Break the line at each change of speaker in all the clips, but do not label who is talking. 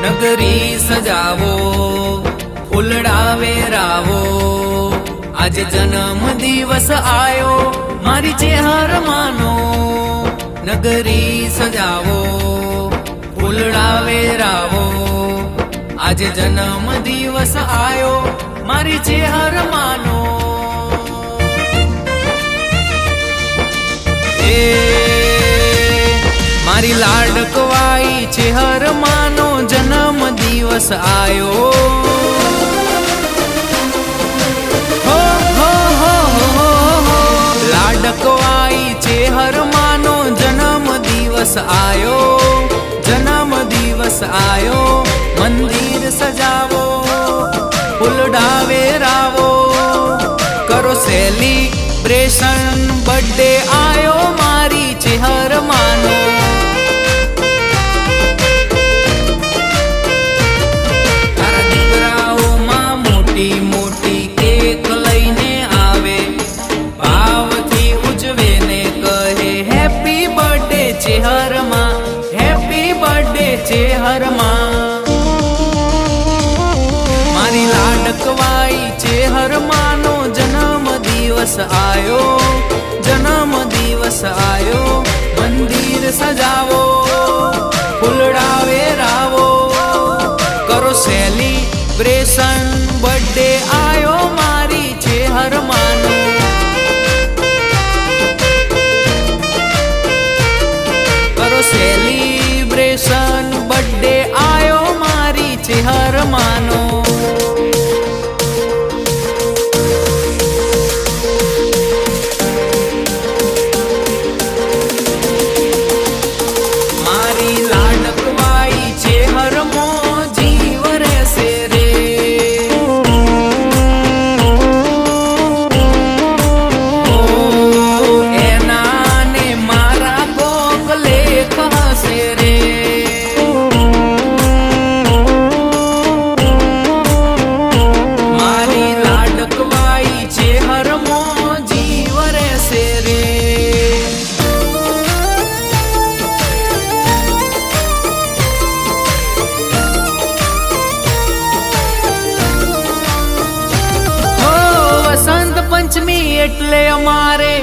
નગરી સજાવો, ફૂલડા વેરાવો, આજે જન્મ દિવસ આયો મારી ચેહર માનો. નગરી સજાવો, ફૂલડા વેરાવો, આજે જન્મ દિવસ આયો મારી ચેહર માનો. મારી લાડકવાઈ ચેહર માનો જન્મ દિવસ આયો. હો હો હો હો લાડકવાઈ ચેહર માનો જન્મ દિવસ આયો, જન્મ દિવસ આયો. મંદિર સજાવો, ફૂલડા વેરાવો, કરો સેલિબ્રેશન, બર્થડે આયો મારી ચેહર માનો. તારા દીકરાઓમાં મોટી મોટી કેક લઈને આવે, ભાવથી ઉજવે ને કહે હેપી બર્થડે ચેહર માં, હેપી બર્થડે ચેહર માં. મારી લાડકવાઈ ચેહર માનો જન્મ દિવસ આયો, જન્મ દિવસ આયો. મંદિર સજાવો, ફૂલડા વેરાવો, કરો સેલિબ્રેશન, બર્થડે આયો મારી ચેહર માનો. કરો સેલિબ્રેશન, બર્થડે આયો મારી ચેહર માનો. પંચમી એટલે અમારે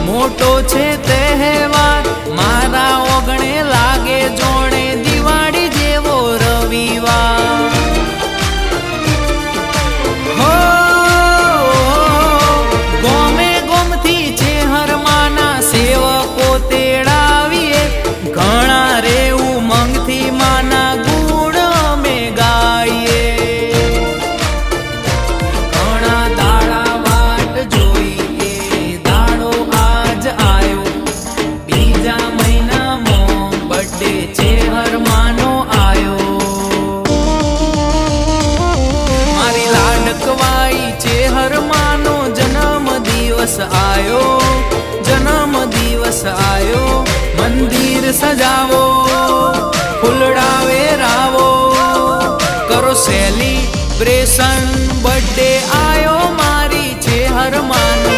મોટો છે તહેવાર, મારા ઓગણે લાગે જોણે દિવાળી જેવો રવિવાર. હો ગોમે ગોમથી ચેહર માના સેવકો તેડાવીએ, ઘણા રે ઉમંગથી માના ગુણ અમે ગાઈએ. ચેહર માનો આયો, મારી લાડકવાઈ ચેહર માનો જન્મ દિવસ આયો, જન્મ દિવસ આયો. મંદિર સજાવો, ફૂલડા વેરાવો, કરો સેલિબ્રેશન, બર્થડે આયો મારી ચેહર માનો.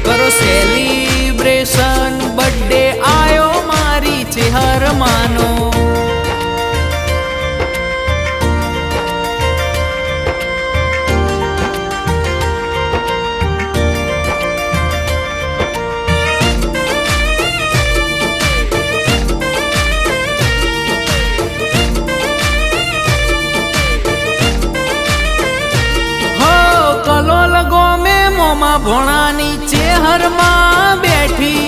કરો સેલિબ્રેશન, બર્થડે આયો મારી ચેહર માનો. ભોણાની ચેહર માં બેઠી,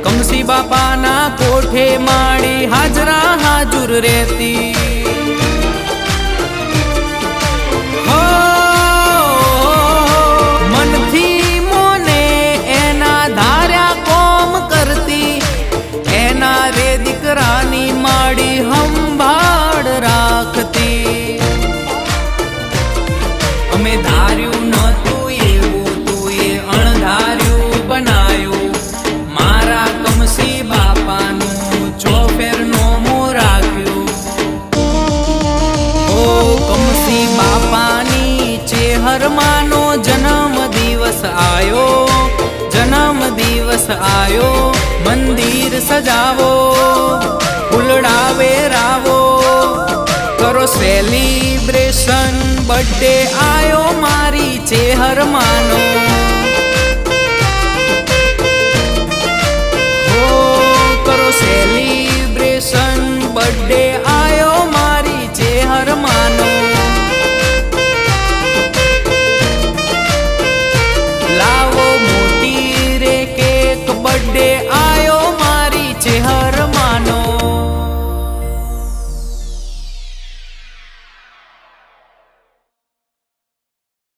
કમસી બાપાના કોઠે માળી હાજરા હાજુર રહેતી. હો મનથી મોને એના ધાર્યા કોમ કરતી, એના રે દીકરાની માળી સંભાળ રાખતી. અમે ધાર્યું નતું બનાયું, મારા કમસી બાપાનું ચોફેર નોમું રાખ્યું. ઓ કમસી બાપાની ચેહર માનો જન્મ દિવસ આયો, જન્મ દિવસ આયો. મંદિર સજાવો, ફૂલડા વેરાવો, કરો સેલિબ્રેશન, બર્થડે આયો મારી ચેહર માનો.